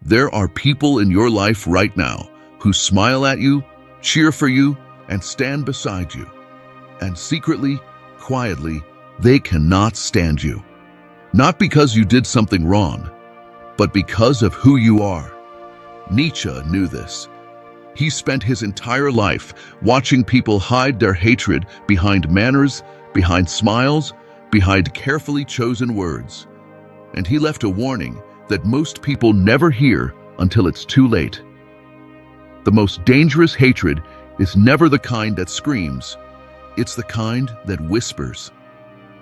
There are people in your life right now who smile at you, cheer for you, and stand beside you. And secretly, quietly, they cannot stand you. Not because you did something wrong, but because of who you are. Nietzsche knew this. He spent his entire life watching people hide their hatred behind manners, behind smiles, behind carefully chosen words. And he left a warning that most people never hear until it's too late. The most dangerous hatred is never the kind that screams. It's the kind that whispers.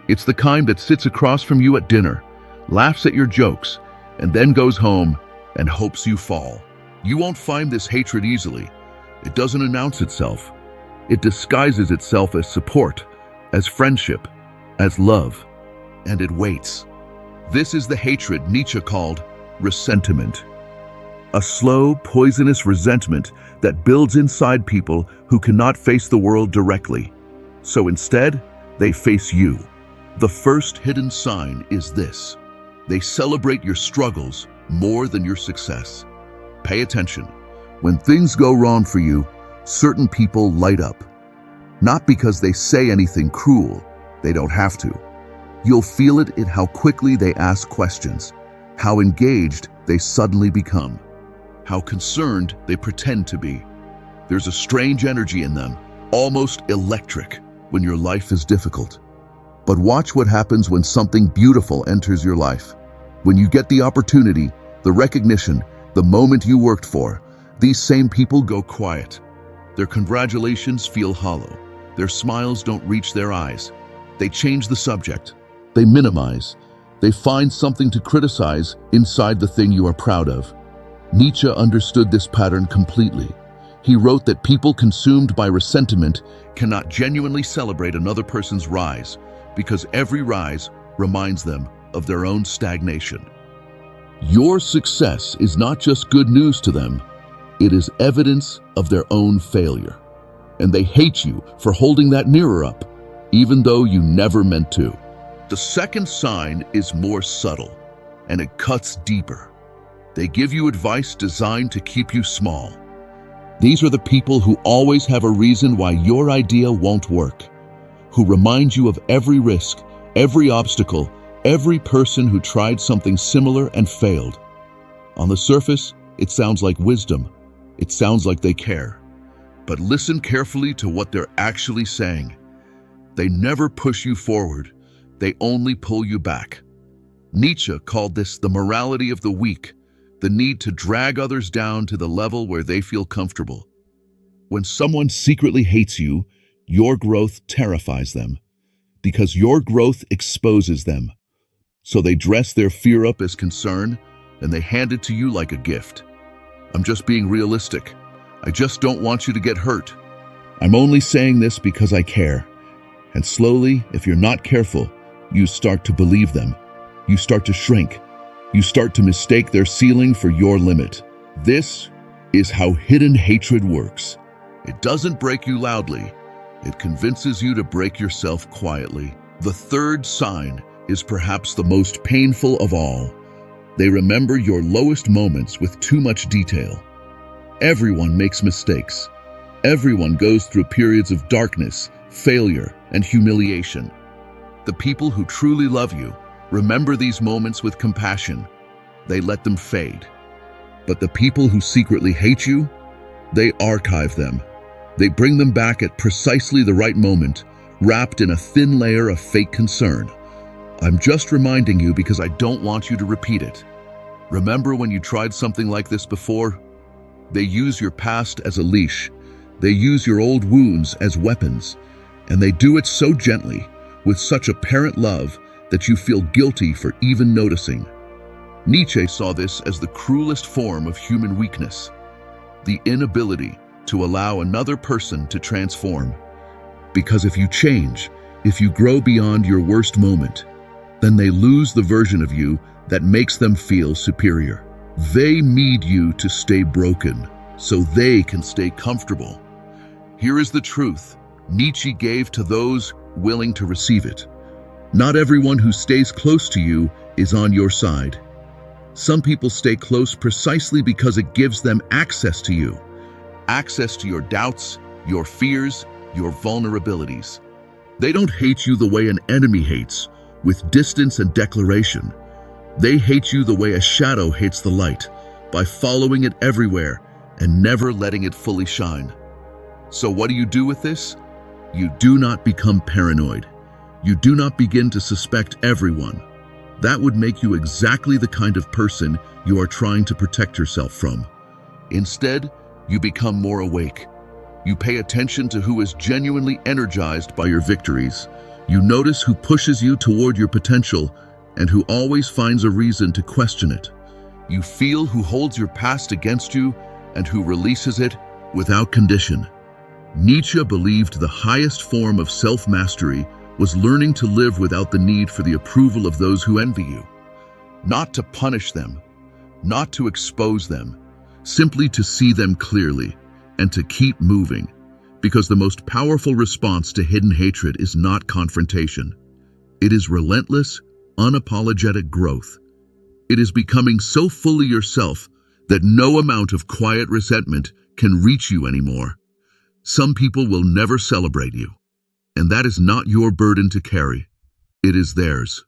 It's the kind that sits across from you at dinner, laughs at your jokes, and then goes home and hopes you fall. You won't find this hatred easily. It doesn't announce itself. It disguises itself as support, as friendship, as love, and it waits. This is the hatred Nietzsche called resentment. A slow, poisonous resentment that builds inside people who cannot face the world directly. So instead, they face you. The first hidden sign is this: they celebrate your struggles more than your success. Pay attention. When things go wrong for you, certain people light up. Not because they say anything cruel, they don't have to. You'll feel it in how quickly they ask questions, how engaged they suddenly become, how concerned they pretend to be. There's a strange energy in them, almost electric, when your life is difficult. But watch what happens when something beautiful enters your life. When you get the opportunity, the recognition, the moment you worked for, these same people go quiet. Their congratulations feel hollow. Their smiles don't reach their eyes. They change the subject. They minimize. They find something to criticize inside the thing you are proud of. Nietzsche understood this pattern completely. He wrote that people consumed by resentment cannot genuinely celebrate another person's rise, because every rise reminds them of their own stagnation. Your success is not just good news to them, it is evidence of their own failure. And they hate you for holding that mirror up, even though you never meant to. The second sign is more subtle, and it cuts deeper. They give you advice designed to keep you small. These are the people who always have a reason why your idea won't work, who remind you of every risk, every obstacle, every person who tried something similar and failed. On the surface, it sounds like wisdom. It sounds like they care. But listen carefully to what they're actually saying. They never push you forward. They only pull you back. Nietzsche called this the morality of the weak, the need to drag others down to the level where they feel comfortable. When someone secretly hates you, your growth terrifies them, because your growth exposes them. So they dress their fear up as concern, and they hand it to you like a gift. I'm just being realistic. I just don't want you to get hurt. I'm only saying this because I care. And slowly, if you're not careful, you start to believe them. You start to shrink. You start to mistake their ceiling for your limit. This is how hidden hatred works. It doesn't break you loudly. It convinces you to break yourself quietly. The third sign is perhaps the most painful of all. They remember your lowest moments with too much detail. Everyone makes mistakes. Everyone goes through periods of darkness, failure, and humiliation. The people who truly love you remember these moments with compassion. They let them fade. But the people who secretly hate you, they archive them. They bring them back at precisely the right moment, wrapped in a thin layer of fake concern. I'm just reminding you because I don't want you to repeat it. Remember when you tried something like this before? They use your past as a leash. They use your old wounds as weapons. And they do it so gently, with such apparent love, that you feel guilty for even noticing. Nietzsche saw this as the cruelest form of human weakness, the inability to allow another person to transform. Because if you change, if you grow beyond your worst moment, then they lose the version of you that makes them feel superior. They need you to stay broken so they can stay comfortable. Here is the truth Nietzsche gave to those willing to receive it. Not everyone who stays close to you is on your side. Some people stay close precisely because it gives them access to you. Access to your doubts, your fears, your vulnerabilities. They don't hate you the way an enemy hates, with distance and declaration. They hate you the way a shadow hates the light, by following it everywhere and never letting it fully shine. So what do you do with this? You do not become paranoid. You do not begin to suspect everyone. That would make you exactly the kind of person you are trying to protect yourself from. Instead, you become more awake. You pay attention to who is genuinely energized by your victories. You notice who pushes you toward your potential and who always finds a reason to question it. You feel who holds your past against you and who releases it without condition. Nietzsche believed the highest form of self-mastery was learning to live without the need for the approval of those who envy you. Not to punish them, not to expose them, simply to see them clearly and to keep moving, because the most powerful response to hidden hatred is not confrontation. It is relentless, unapologetic growth. It is becoming so fully yourself that no amount of quiet resentment can reach you anymore. Some people will never celebrate you, and that is not your burden to carry. It is theirs.